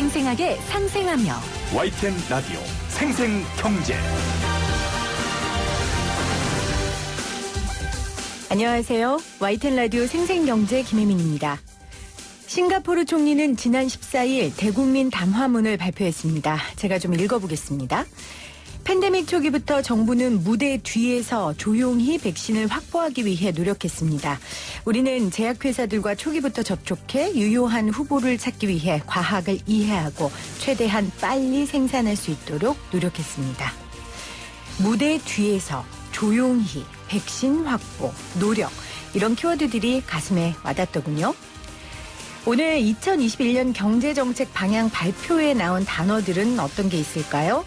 생생하게 상생하며 YTN 라디오 생생경제. 안녕하세요. YTN 라디오 생생경제 김혜민입니다. 싱가포르 총리는 지난 14일 대국민 담화문을 발표했습니다. 제가 좀 읽어보겠습니다. 팬데믹 초기부터 정부는 무대 뒤에서 조용히 백신을 확보하기 위해 노력했습니다. 우리는 제약회사들과 초기부터 접촉해 유효한 후보를 찾기 위해 과학을 이해하고 최대한 빨리 생산할 수 있도록 노력했습니다. 무대 뒤에서 조용히 백신 확보, 노력 이런 키워드들이 가슴에 와닿더군요. 오늘 2021년 경제정책 방향 발표에 나온 단어들은 어떤 게 있을까요?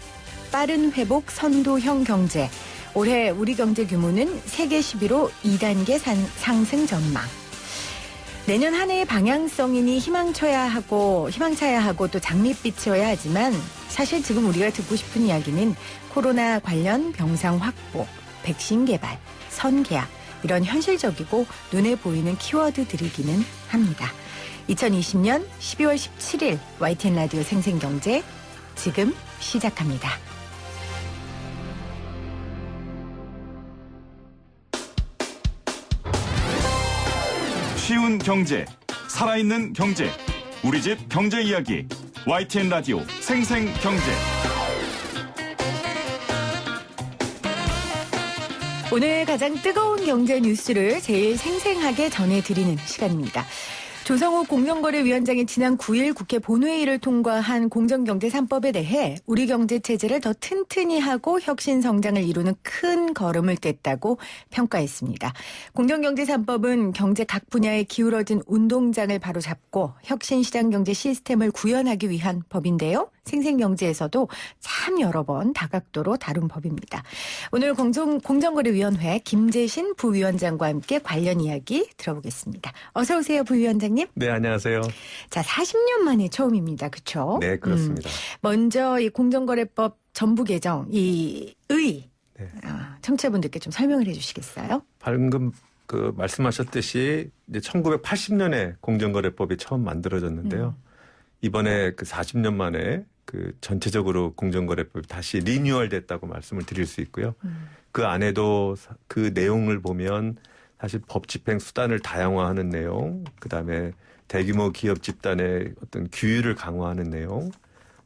빠른 회복 선도형 경제. 올해 우리 경제 규모는 세계 10위로 2단계 상승 전망. 내년 한 해의 방향성이니 희망차야 하고 또 장밋빛이어야 하지만 사실 지금 우리가 듣고 싶은 이야기는 코로나 관련 병상 확보, 백신 개발, 선계약 이런 현실적이고 눈에 보이는 키워드들이기는 합니다. 2020년 12월 17일 YTN 라디오 생생경제 지금 시작합니다. 쉬운 경제, 살아있는 경제, 우리 집 경제 이야기, YTN 라디오 생생경제. 오늘 가장 뜨거운 경제 뉴스를 제일 생생하게 전해드리는 시간입니다. 조성욱 공정거래위원장이 지난 9일 국회 본회의를 통과한 공정경제 3법에 대해 우리 경제 체제를 더 튼튼히 하고 혁신 성장을 이루는 큰 걸음을 뗐다고 평가했습니다. 공정경제 3법은 경제 각 분야에 기울어진 운동장을 바로잡고 혁신시장 경제 시스템을 구현하기 위한 법인데요. 생생경제에서도 참 여러 번 다각도로 다룬 법입니다. 오늘 공정거래위원회 김재신 부위원장과 함께 관련 이야기 들어보겠습니다. 어서 오세요, 부위원장님. 네, 안녕하세요. 자, 40년 만에 처음입니다. 그렇죠? 네, 그렇습니다. 먼저 이 공정거래법 전부 개정, 이 의 청취자분들께 좀 설명을 해 주시겠어요? 방금 말씀하셨듯이 이제 1980년에 공정거래법이 처음 만들어졌는데요. 이번에 40년 만에 전체적으로 공정거래법이 다시 리뉴얼 됐다고 말씀을 드릴 수 있고요. 그 안에도 그 내용을 보면 사실 법 집행 수단을 다양화하는 내용, 그다음에 대규모 기업 집단의 어떤 규율을 강화하는 내용,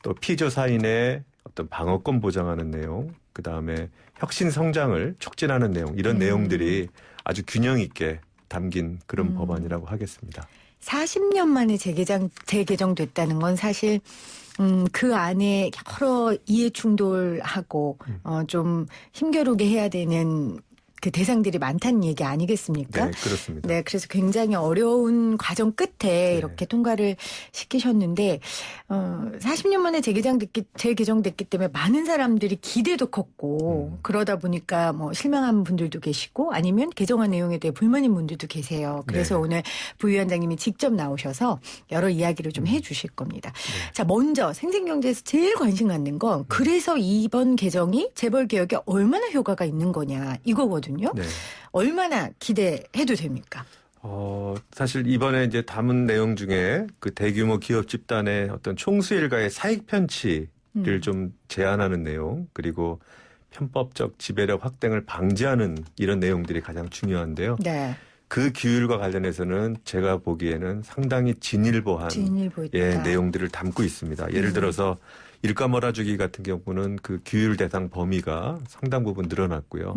또 피조사인의 어떤 방어권 보장하는 내용, 그다음에 혁신 성장을 촉진하는 내용, 이런 내용들이 아주 균형 있게 담긴 그런 법안이라고 하겠습니다. 40년 만에 재개정됐다는 건 사실 그 안에 여러 이해 충돌하고 좀 힘겨루게 해야 되는 그 대상들이 많다는 얘기 아니겠습니까? 네, 그렇습니다. 네, 그래서 굉장히 어려운 과정 끝에 이렇게 통과를 시키셨는데 40년 만에 재개정됐기 때문에 많은 사람들이 기대도 컸고 그러다 보니까 뭐 실망한 분들도 계시고 아니면 개정안 내용에 대해 불만인 분들도 계세요. 그래서 오늘 부위원장님이 직접 나오셔서 여러 이야기를 좀 해주실 겁니다. 자, 먼저 생생경제에서 제일 관심 갖는 건 그래서 이번 개정이 재벌개혁에 얼마나 효과가 있는 거냐 이거거든요. 네. 얼마나 기대해도 됩니까? 사실 이번에 이제 담은 내용 중에 그 대규모 기업 집단의 어떤 총수 일가의 사익 편취를 좀 제한하는 내용, 그리고 편법적 지배력 확대를 방지하는 이런 내용들이 가장 중요한데요. 네. 그 규율과 관련해서는 제가 보기에는 상당히 진일보한 내용들을 담고 있습니다. 예를 들어서 일가 몰아주기 같은 경우는 그 규율 대상 범위가 상당 부분 늘어났고요.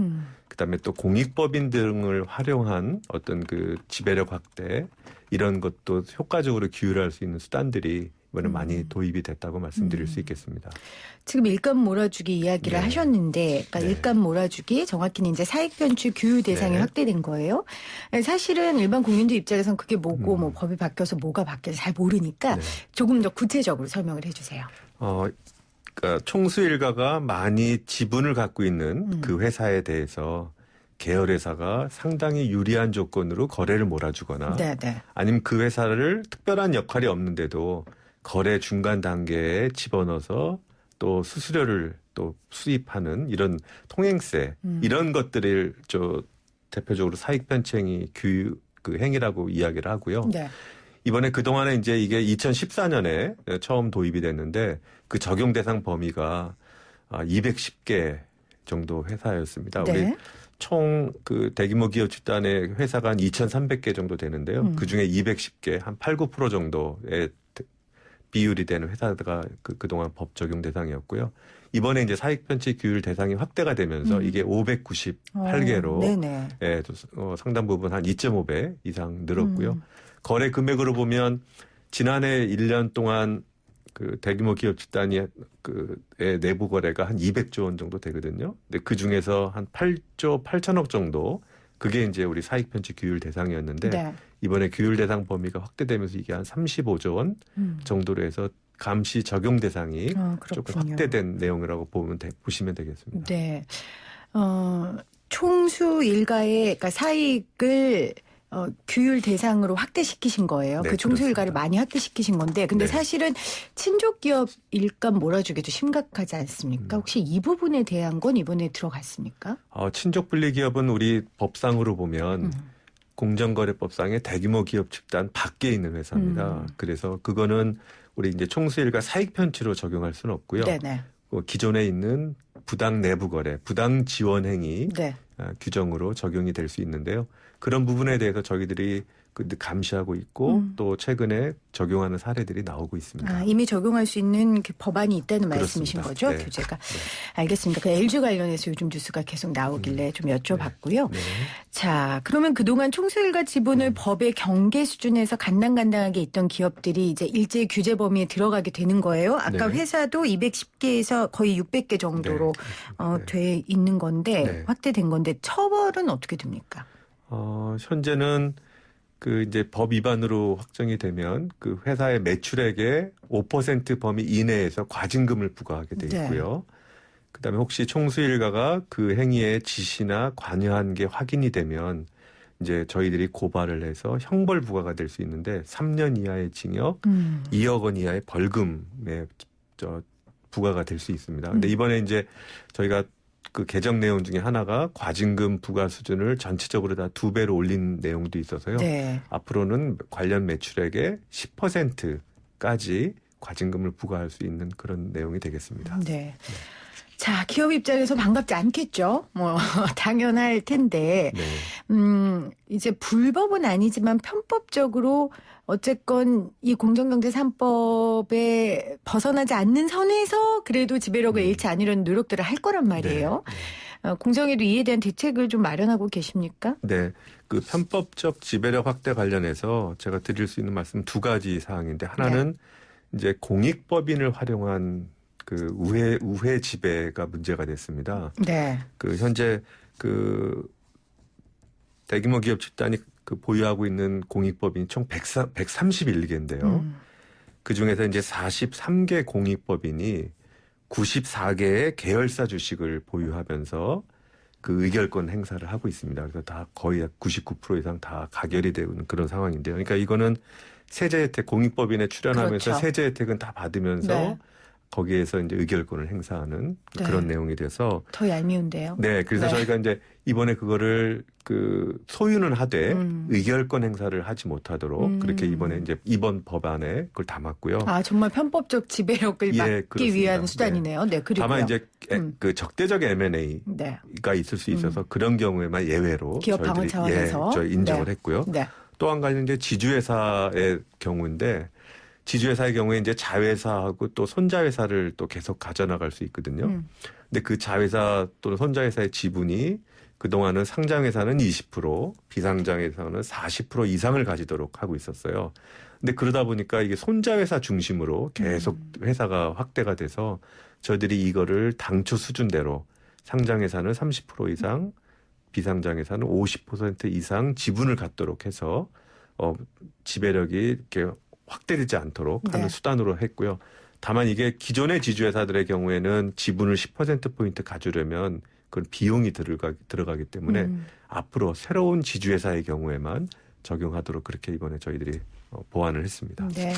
그다음에 또 공익법인 등을 활용한 어떤 그 지배력 확대 이런 것도 효과적으로 규율할 수 있는 수단들이 이번에 많이 도입이 됐다고 말씀드릴 수 있겠습니다. 지금 일감 몰아주기 이야기를 하셨는데, 그러니까 일감 몰아주기 정확히는 이제 사익 편취 규율 대상이 확대된 거예요. 사실은 일반 국민들 입장에서는 그게 뭐고 뭐 법이 바뀌어서 뭐가 바뀌어서 잘 모르니까 조금 더 구체적으로 설명을 해주세요. 그러니까 총수 일가가 많이 지분을 갖고 있는 그 회사에 대해서 계열회사가 상당히 유리한 조건으로 거래를 몰아주거나 아니면 그 회사를 특별한 역할이 없는데도 거래 중간 단계에 집어넣어서 또 수수료를 또 수입하는 이런 통행세 이런 것들을 대표적으로 사익 편취행위 그 행위라고 이야기를 하고요. 이번에 그동안에 이제 이게 2014년에 처음 도입이 됐는데 그 적용 대상 범위가 210개 정도 회사였습니다. 네. 우리 총 그 대규모 기업 집단의 회사가 한 2,300개 정도 되는데요. 그중에 210개, 한 8, 9% 정도의 비율이 되는 회사가 그동안 법 적용 대상이었고요. 이번에 이제 사익 편취 규율 대상이 확대가 되면서 이게 598개로 네네. 예, 상당 부분 한 2.5배 이상 늘었고요. 거래 금액으로 보면 지난해 1년 동안 그 대규모 기업 집단이 의 내부 거래가 한 200조 원 정도 되거든요. 근데 그 중에서 한 8조 8천억 정도 그게 이제 우리 사익 편취 규율 대상이었는데 네. 이번에 규율 대상 범위가 확대되면서 이게 한 35조 원 정도로 해서 감시 적용 대상이 조금 그렇군요. 확대된 내용이라고 보시면 되겠습니다. 네. 총수 일가의 그러니까 사익을 규율 대상으로 확대시키신 거예요. 네, 그 총수 일가를 그렇습니다. 많이 확대시키신 건데, 근데 네. 사실은 친족 기업 일감 몰아주기도 심각하지 않습니까? 혹시 이 부분에 대한 건 이번에 들어갔습니까? 친족 분리 기업은 우리 법상으로 보면 공정거래법상의 대규모 기업 집단 밖에 있는 회사입니다. 그래서 그거는 우리 이제 총수 일가 사익 편취로 적용할 수는 없고요. 네네. 기존에 있는 부당 내부 거래, 부당 지원 행위 네. 규정으로 적용이 될 수 있는데요. 그런 부분에 대해서 저희들이 감시하고 있고 또 최근에 적용하는 사례들이 나오고 있습니다. 이미 적용할 수 있는 그 법안이 있다는 말씀이신 그렇습니다. 거죠? 네. 규제가. 알겠습니다. 그 LG 관련해서 요즘 뉴스가 계속 나오길래 좀 여쭤봤고요. 네. 자, 그러면 그동안 총수일가 지분을 법의 경계 수준에서 간당간당하게 있던 기업들이 이제 일제 규제 범위에 들어가게 되는 거예요. 아까 네. 회사도 210개에서 거의 600개 정도로 네. 돼 있는 건데 네. 확대된 건데 처벌은 어떻게 됩니까? 현재는 이제 법 위반으로 확정이 되면 그 회사의 매출액의 5% 범위 이내에서 과징금을 부과하게 돼 있고요. 그다음에 혹시 총수 일가가 그 행위의 지시나 관여한 게 확인이 되면 이제 저희들이 고발을 해서 형벌 부과가 될 수 있는데 3년 이하의 징역, 2억 원 이하의 벌금에 부과가 될 수 있습니다. 근데 이번에 이제 저희가 그 개정 내용 중에 하나가 과징금 부과 수준을 전체적으로 다 2배로 올린 내용도 있어서요. 네. 앞으로는 관련 매출액의 10%까지 과징금을 부과할 수 있는 그런 내용이 되겠습니다. 네. 자, 기업 입장에서 반갑지 않겠죠? 당연할 텐데. 네. 이제 불법은 아니지만 편법적으로 어쨌건 이 공정경제 3법에 벗어나지 않는 선에서 그래도 지배력을 잃지 않으려는 노력들을 할 거란 말이에요. 네. 공정에도 이에 대한 대책을 좀 마련하고 계십니까? 네. 그 편법적 지배력 확대 관련해서 제가 드릴 수 있는 말씀 두 가지 사항인데 하나는 이제 공익법인을 활용한 그 우회 지배가 문제가 됐습니다. 네. 현재 대규모 기업 집단이 보유하고 있는 공익법인이 총 131개인데요. 그 중에서 이제 43개 공익법인이 94개의 계열사 주식을 보유하면서 그 의결권 행사를 하고 있습니다. 그래서 다 거의 99% 이상 다 가결이 되는 그런 상황인데요. 그러니까 이거는 세제 혜택, 공익법인에 출연하면서 그렇죠. 세제 혜택은 다 받으면서 네. 거기에서 이제 의결권을 행사하는 네. 그런 내용이 돼서 더 얄미운데요. 네, 그래서 네. 저희가 이제 이번에 그거를 소유는 하되 의결권 행사를 하지 못하도록 그렇게 이번에 이제 이번 법안에 그걸 담았고요. 정말 편법적 지배력을 막기 그렇습니다. 위한 수단이네요. 네, 그리고요. 다만 이제 그 적대적 M&A가 네. 있을 수 있어서 그런 경우에만 예외로 기업 방어 차원에서 저희 인정을 네. 했고요. 네. 또 한 가지는 이제 지주회사의 경우인데 지주회사의 경우에 이제 자회사하고 또 손자회사를 또 계속 가져나갈 수 있거든요. 근데 그 자회사 또는 손자회사의 지분이 그동안은 상장회사는 20%, 비상장회사는 40% 이상을 가지도록 하고 있었어요. 근데 그러다 보니까 이게 손자회사 중심으로 계속 회사가 확대가 돼서 저희들이 이거를 당초 수준대로 상장회사는 30% 이상, 비상장회사는 50% 이상 지분을 갖도록 해서 지배력이 이렇게 확대되지 않도록 하는 수단으로 했고요. 다만 이게 기존의 지주회사들의 경우에는 지분을 10%포인트 가지려면 그건 비용이 들어가기 때문에 앞으로 새로운 지주회사의 경우에만 적용하도록 그렇게 이번에 저희들이 보완을 했습니다. 네.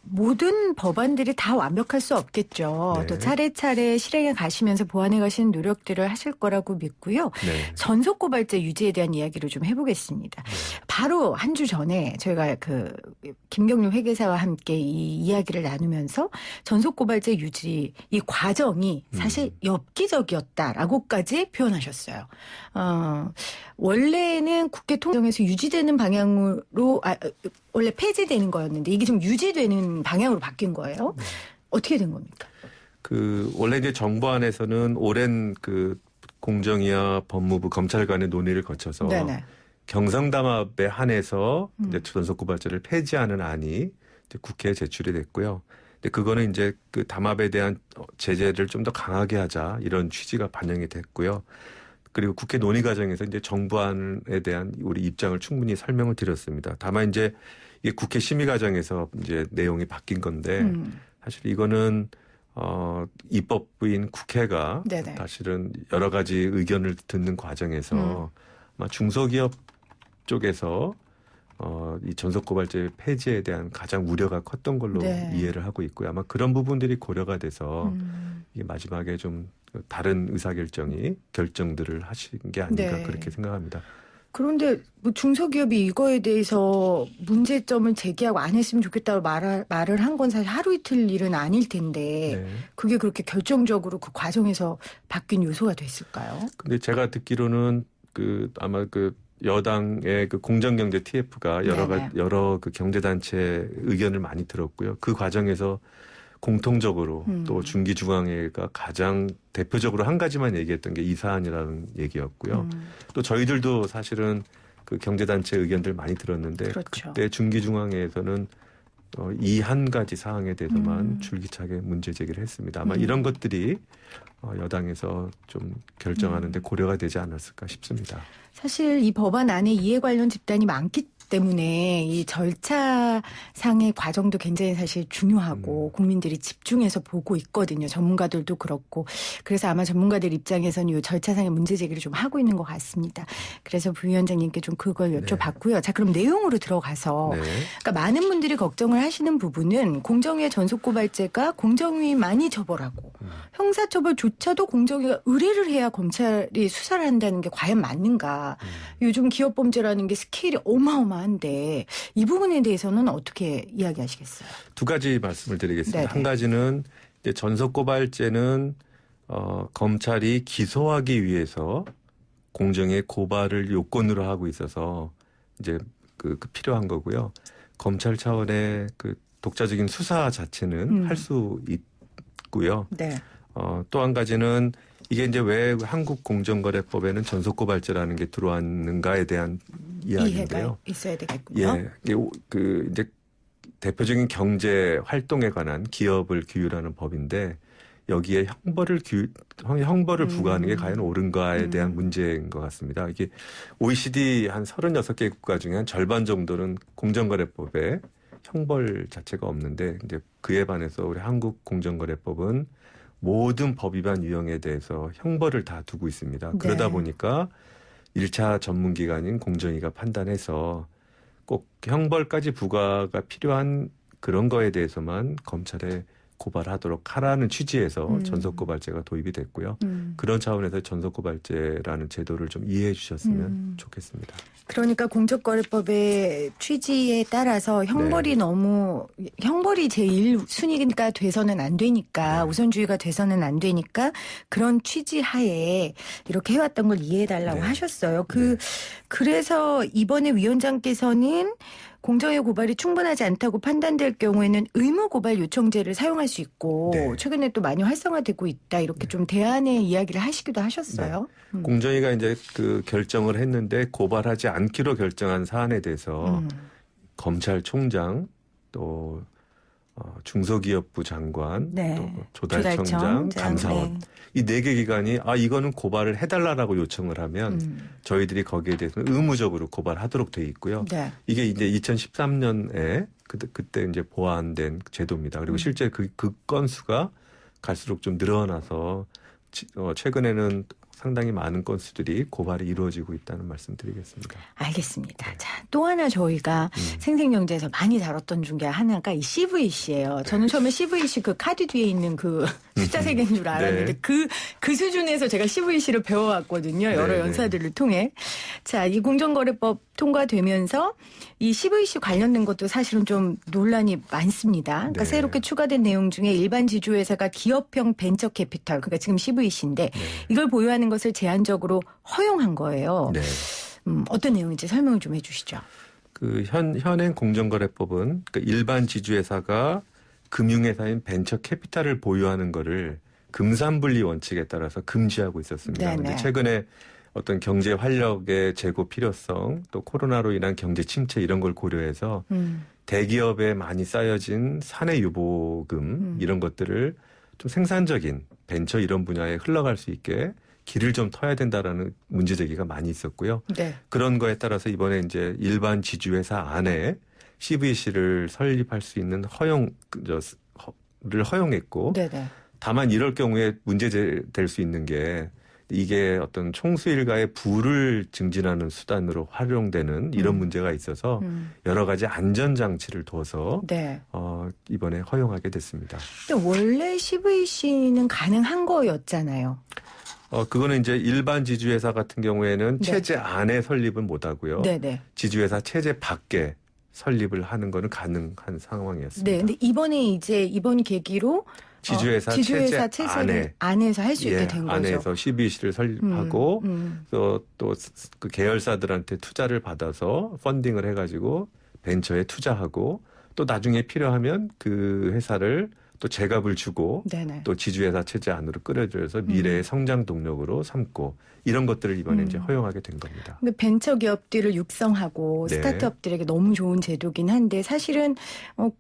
모든 법안들이 다 완벽할 수 없겠죠. 네. 또 차례차례 실행해 가시면서 보완해 가시는 노력들을 하실 거라고 믿고요. 네. 전속고발제 유지에 대한 이야기를 좀 해보겠습니다. 네. 바로 한 주 전에 저희가 김경률 회계사와 함께 이 이야기를 나누면서 전속고발제 유지 이 과정이 사실 엽기적이었다라고까지 표현하셨어요. 원래는 국회 통정에서 유지되는 방향으로 원래 폐지되는 거였는데 이게 좀 유지되는 방향으로 바뀐 거예요. 어떻게 된 겁니까? 원래 이제 정부 안에서는 오랜 공정위와 법무부 검찰 간의 논의를 거쳐서 네네. 경성담합에 한해서 이제 전속고발제를 폐지하는 안이 이제 국회에 제출이 됐고요. 근데 그거는 이제 그 담합에 대한 제재를 좀 더 강하게 하자 이런 취지가 반영이 됐고요. 그리고 국회 논의 과정에서 이제 정부안에 대한 우리 입장을 충분히 설명을 드렸습니다. 다만 이제 이게 국회 심의 과정에서 이제 내용이 바뀐 건데 사실 이거는 입법부인 국회가 네네. 사실은 여러 가지 의견을 듣는 과정에서 아마 중소기업 쪽에서 이 전속고발제 폐지에 대한 가장 우려가 컸던 걸로 네. 이해를 하고 있고요. 아마 그런 부분들이 고려가 돼서 이게 마지막에 좀 다른 결정들을 하신 게 아닌가 네. 그렇게 생각합니다. 그런데 뭐 중소기업이 이거에 대해서 문제점을 제기하고 안 했으면 좋겠다고 말을 한 건 사실 하루 이틀 일은 아닐 텐데 네. 그게 그렇게 결정적으로 그 과정에서 바뀐 요소가 됐을까요? 근데 제가 듣기로는 아마 여당의 공정경제 TF가 네네. 여러 경제단체 의견을 많이 들었고요. 그 과정에서 공통적으로 또 중기중앙회가 가장 대표적으로 한 가지만 얘기했던 게 이 사안이라는 얘기였고요. 또 저희들도 사실은 그 경제단체 의견들 많이 들었는데 그렇죠. 그때 중기중앙회에서는 이 한 가지 사항에 대해서만 줄기차게 문제 제기를 했습니다. 아마 이런 것들이 여당에서 좀 결정하는데 고려가 되지 않았을까 싶습니다. 사실 이 법안 안에 이해 관련 집단이 많기 때문에 이 절차상의 과정도 굉장히 사실 중요하고 국민들이 집중해서 보고 있거든요. 전문가들도 그렇고. 그래서 아마 전문가들 입장에서는 이 절차상의 문제 제기를 좀 하고 있는 것 같습니다. 그래서 부위원장님께 좀 그걸 여쭤봤고요. 자, 그럼 내용으로 들어가서 네. 그러니까 많은 분들이 걱정을 하시는 부분은 공정위의 전속고발제가 공정위만이 처벌하고 형사처벌조차도 공정위가 의뢰를 해야 검찰이 수사를 한다는 게 과연 맞는가. 요즘 기업범죄라는 게 스케일이 어마어마한데 이 부분에 대해서는 어떻게 이야기하시겠어요? 두 가지 말씀을 드리겠습니다. 네네. 한 가지는 이제 전속고발제는 검찰이 기소하기 위해서 공정의 고발을 요건으로 하고 있어서 이제 필요한 거고요. 검찰 차원의 독자적인 수사 자체는 할 수 있고요. 네. 또 한 가지는 이게 이제 왜 한국공정거래법에는 전속고발제라는 게 들어왔는가에 대한 이야기인데요. 이해가 있어야 되겠군요. 예, 이제 대표적인 경제 활동에 관한 기업을 규율하는 법인데 여기에 형벌을 부과하는 게 과연 옳은가에 대한 문제인 것 같습니다. 이게 OECD 한 36개 국가 중에 한 절반 정도는 공정거래법에 형벌 자체가 없는데 이제 그에 반해서 우리 한국 공정거래법은 모든 법 위반 유형에 대해서 형벌을 다 두고 있습니다. 네. 그러다 보니까 1차 전문기관인 공정위가 판단해서 꼭 형벌까지 부과가 필요한 그런 거에 대해서만 검찰에 고발하도록 하라는 취지에서 전속고발제가 도입이 됐고요. 그런 차원에서 전속고발제라는 제도를 좀 이해해 주셨으면 좋겠습니다. 그러니까 공정거래법의 취지에 따라서 형벌이 형벌이 제1순위가 돼서는 안 되니까 우선주의가 돼서는 안 되니까 그런 취지 하에 이렇게 해왔던 걸 이해해달라고 하셨어요. 그래서 이번에 위원장께서는 공정의 고발이 충분하지 않다고 판단될 경우에는 의무 고발 요청제를 사용할 수 있고 최근에 또 많이 활성화되고 있다 이렇게 좀 대안의 이야기를 하시기도 하셨어요. 공정위가 이제 결정을 했는데 고발하지 않기로 결정한 사안에 대해서 검찰총장 또 중소기업부 장관 또 조달청장 감사원 이 4개 기관이 이거는 고발을 해달라라고 요청을 하면 저희들이 거기에 대해서는 의무적으로 고발하도록 돼 있고요. 이게 이제 2013년에 그때 이제 보완된 제도입니다. 그리고 실제 그 건수가 갈수록 좀 늘어나서 최근에는 상당히 많은 건수들이 고발이 이루어지고 있다는 말씀드리겠습니다. 알겠습니다. 자, 또 하나 저희가 생생경제에서 많이 다뤘던 중에 하나가 이 CVC예요. 저는 처음에 CVC 그 카드 뒤에 있는 그 숫자 세 개인 줄 알았는데 네. 그 수준에서 제가 CVC를 배워왔거든요. 여러 네, 연사들을 통해. 자, 이 공정거래법 통과되면서 이 CVC 관련된 것도 사실은 좀 논란이 많습니다. 그러니까 네. 새롭게 추가된 내용 중에 일반 지주회사가 기업형 벤처 캐피털, 그러니까 지금 CVC인데 이걸 보유하는 것을 제한적으로 허용한 거예요. 네. 어떤 내용인지 설명을 좀 해주시죠. 그 현행 공정거래법은 그 일반 지주회사가 금융회사인 벤처 캐피탈을 보유하는 거를 금산분리 원칙에 따라서 금지하고 있었습니다. 그런데 최근에 어떤 경제 활력의 재고 필요성 또 코로나로 인한 경제 침체 이런 걸 고려해서 대기업에 많이 쌓여진 사내 유보금 이런 것들을 좀 생산적인 벤처 이런 분야에 흘러갈 수 있게 길을 좀 터야 된다라는 문제 제기가 많이 있었고요. 네. 그런 거에 따라서 이번에 이제 일반 지주회사 안에 CVC를 설립할 수 있는 를 허용했고, 네네. 다만 이럴 경우에 문제될 수 있는 게 이게 어떤 총수일가의 부를 증진하는 수단으로 활용되는 이런 문제가 있어서 여러 가지 안전 장치를 둬서 네. 이번에 허용하게 됐습니다. 근데 원래 CVC는 가능한 거였잖아요. 그거는 이제 일반 지주회사 같은 경우에는 네. 체제 안에 설립은 못 하고요. 네네. 지주회사 체제 밖에 설립을 하는 거는 가능한 상황이었습니다. 네. 근데 이번에 이제 이번 계기로 지주회사 체제를 안에서 할 수 있게 된 거죠. 안에서 CVC를 설립하고 또 그 계열사들한테 투자를 받아서 펀딩을 해가지고 벤처에 투자하고 또 나중에 필요하면 그 회사를 또 제값을 주고 네네. 또 지주회사 체제 안으로 끌어들여서 미래의 성장 동력으로 삼고 이런 것들을 이번에 이제 허용하게 된 겁니다. 근데 벤처 기업들을 육성하고 네. 스타트업들에게 너무 좋은 제도긴 한데 사실은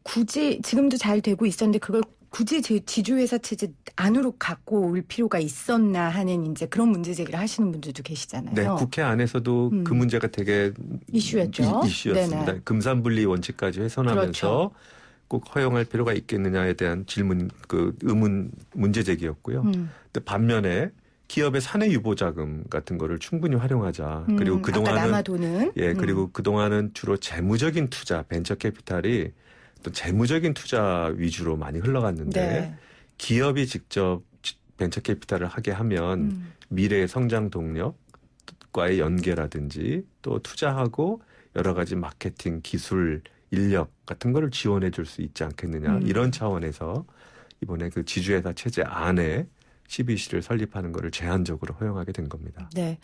굳이 지금도 잘 되고 있었는데 그걸 굳이 지주회사 체제 안으로 갖고 올 필요가 있었나 하는 이제 그런 문제 제기를 하시는 분들도 계시잖아요. 네, 국회 안에서도 그 문제가 되게 이슈였죠. 이슈였습니다. 네네. 금산분리 원칙까지 훼손하면서 그렇죠. 꼭 허용할 필요가 있겠느냐에 대한 질문, 의문 문제 제기였고요. 근데 반면에 기업의 사내 유보 자금 같은 거를 충분히 활용하자. 그리고 그동안은 아까 남아도는 그리고 그동안은 주로 재무적인 투자, 벤처 캐피탈이 또 재무적인 투자 위주로 많이 흘러갔는데 네. 기업이 직접 벤처 캐피탈을 하게 하면 미래의 성장 동력과의 연계라든지 또 투자하고 여러 가지 마케팅, 기술, 인력 같은 거를 지원해 줄 수 있지 않겠느냐. 이런 차원에서 이번에 그 지주회사 체제 안에 CVC를 설립하는 것을 제한적으로 허용하게 된 겁니다. 네.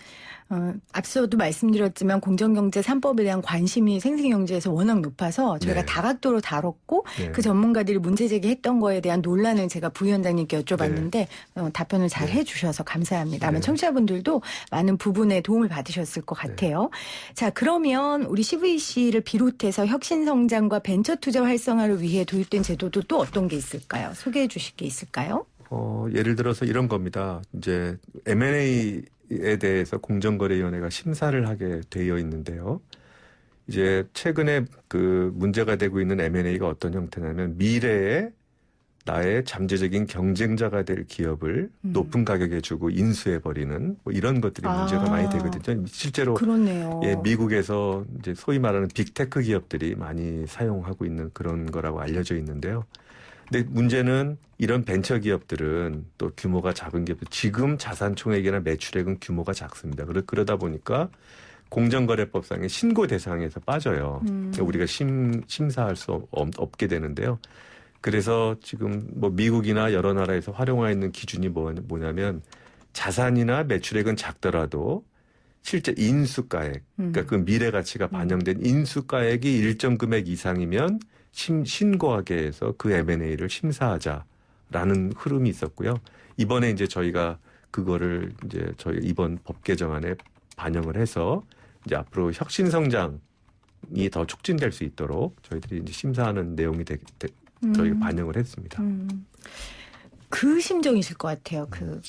앞서도 말씀드렸지만 공정경제 3법에 대한 관심이 생생경제에서 워낙 높아서 저희가 네. 다각도로 다뤘고 네. 그 전문가들이 문제 제기했던 거에 대한 논란을 제가 부위원장님께 여쭤봤는데 답변을 잘 해주셔서 감사합니다. 아마 네. 청취자분들도 많은 부분에 도움을 받으셨을 것 같아요. 자, 그러면 우리 CVC를 비롯해서 혁신성장과 벤처투자 활성화를 위해 도입된 제도도 또 어떤 게 있을까요? 소개해 주실 게 있을까요? 예를 들어서 이런 겁니다. 이제 M&A에 대해서 공정거래위원회가 심사를 하게 되어 있는데요. 이제 최근에 그 문제가 되고 있는 M&A가 어떤 형태냐면 미래에 나의 잠재적인 경쟁자가 될 기업을 높은 가격에 주고 인수해버리는 뭐 이런 것들이 문제가 많이 되거든요. 실제로 그렇네요. 미국에서 이제 소위 말하는 빅테크 기업들이 많이 사용하고 있는 그런 거라고 알려져 있는데요. 근데 문제는 이런 벤처 기업들은 또 규모가 작은 기업들, 지금 자산 총액이나 매출액은 규모가 작습니다. 그러다 보니까 공정거래법상의 신고 대상에서 빠져요. 그러니까 우리가 심사할 수 없게 되는데요. 그래서 지금 뭐 미국이나 여러 나라에서 활용하고 있는 기준이 뭐냐면 자산이나 매출액은 작더라도 실제 인수가액, 그러니까 그 미래 가치가 반영된 인수가액이 일정 금액 이상이면 신고하게 해서 그 M&A를 심사하자라는 흐름이 있었고요. 이번에 이제 저희가 그거를 이제 저희 이번 법 개정안에 반영을 해서 이제 앞으로 혁신 성장이 더 촉진될 수 있도록 저희들이 이제 심사하는 내용이 저희가 반영을 했습니다. 그 심정이실 것 같아요. 그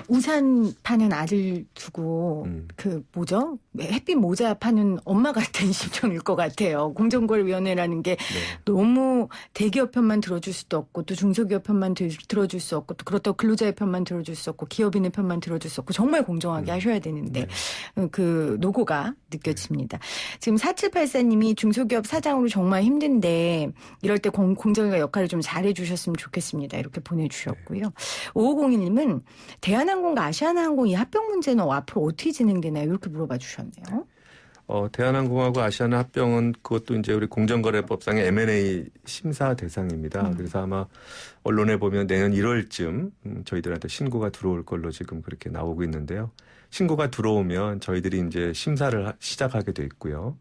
우산 파는 아들 두고 그 뭐죠? 햇빛 모자 파는 엄마 같은 심정일 것 같아요. 공정거래위원회라는 게 너무 대기업 편만 들어줄 수도 없고 또 중소기업 편만 들어줄 수 없고 또 그렇다고 근로자의 편만 들어줄 수 없고 기업인의 편만 들어줄 수 없고 정말 공정하게 하셔야 되는데 그 노고가 느껴집니다. 지금 4784님이 중소기업 사장으로 정말 힘든데 이럴 때 공정위가 역할을 좀 잘해 주셨으면 좋겠습니다. 이렇게 보내주셨고요. 5501님은 대한항공과 아시아나항공 이 합병 문제는 앞으로 어떻게 진행되나요? 이렇게 물어봐 주셨네요. 대한항공하고 아시아나 합병은 그것도 이제 우리 공정거래법상의 M&A 심사 대상입니다. 그래서 아마 언론에 보면 내년 1월쯤 저희들한테 신고가 들어올 걸로 지금 그렇게 나오고 있는데요. 신고가 들어오면 저희들이 이제 심사를 시작하게 돼 있고요.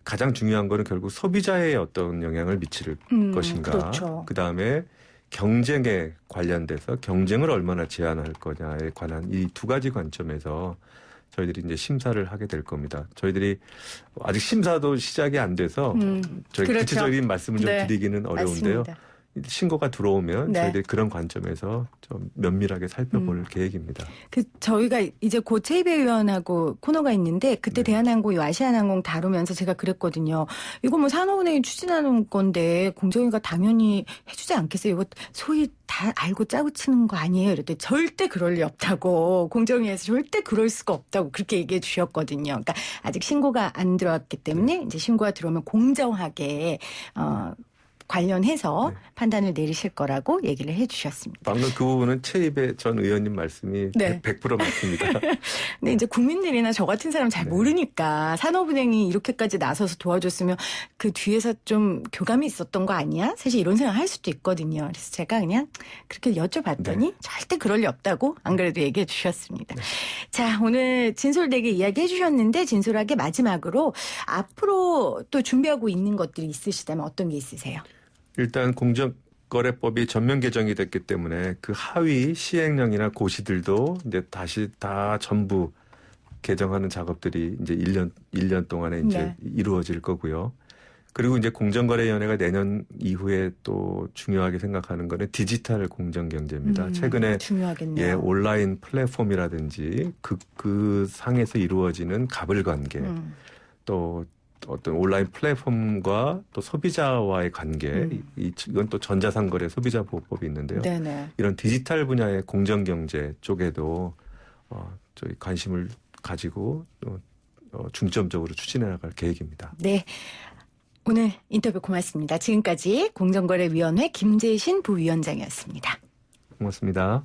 가장 중요한 거는 결국 소비자의 어떤 영향을 미칠 것인가. 그렇죠. 그다음에 경쟁에 관련돼서 경쟁을 얼마나 제한할 거냐에 관한 이 두 가지 관점에서 저희들이 이제 심사를 하게 될 겁니다. 저희들이 아직 심사도 시작이 안 돼서 저희 그렇죠. 구체적인 말씀을 좀 네, 드리기는 어려운데요. 맞습니다. 신고가 들어오면 네. 저희들이 그런 관점에서 좀 면밀하게 살펴볼 계획입니다. 저희가 이제 곧 체입위원하고 코너가 있는데 그때 대한항공, 아시아나항공 다루면서 제가 그랬거든요. 이거 뭐 산업은행이 추진하는 건데 공정위가 당연히 해주지 않겠어요? 이거 소위 다 알고 짜고 치는 거 아니에요? 이랬더니 절대 그럴 리 없다고 공정위에서 절대 그럴 수가 없다고 그렇게 얘기해 주셨거든요. 그러니까 아직 신고가 안 들어왔기 때문에 이제 신고가 들어오면 공정하게 관련해서 판단을 내리실 거라고 얘기를 해 주셨습니다. 방금 그 부분은 최입의 전 의원님 말씀이 네. 100% 맞습니다. 근데 이제 국민들이나 저 같은 사람 잘 모르니까 산업은행이 이렇게까지 나서서 도와줬으면 그 뒤에서 좀 교감이 있었던 거 아니야? 사실 이런 생각 할 수도 있거든요. 그래서 제가 그냥 그렇게 여쭤봤더니 절대 그럴 리 없다고 안 그래도 얘기해 주셨습니다. 자, 오늘 진솔되게 이야기해 주셨는데 진솔하게 마지막으로 앞으로 또 준비하고 있는 것들이 있으시다면 어떤 게 있으세요? 일단 공정거래법이 전면 개정이 됐기 때문에 그 하위 시행령이나 고시들도 이제 다시 다 전부 개정하는 작업들이 이제 1년 동안에 이제 이루어질 거고요. 그리고 이제 공정거래위원회가 내년 이후에 또 중요하게 생각하는 거는 디지털 공정경제입니다. 최근에 중요하겠네요. 온라인 플랫폼이라든지 그 상에서 이루어지는 가불관계 또 어떤 온라인 플랫폼과 또 소비자와의 관계, 이건 또 전자상거래 소비자보호법이 있는데요. 네네. 이런 디지털 분야의 공정경제 쪽에도 저희 관심을 가지고 중점적으로 추진해 나갈 계획입니다. 네. 오늘 인터뷰 고맙습니다. 지금까지 공정거래위원회 김재신 부위원장이었습니다. 고맙습니다.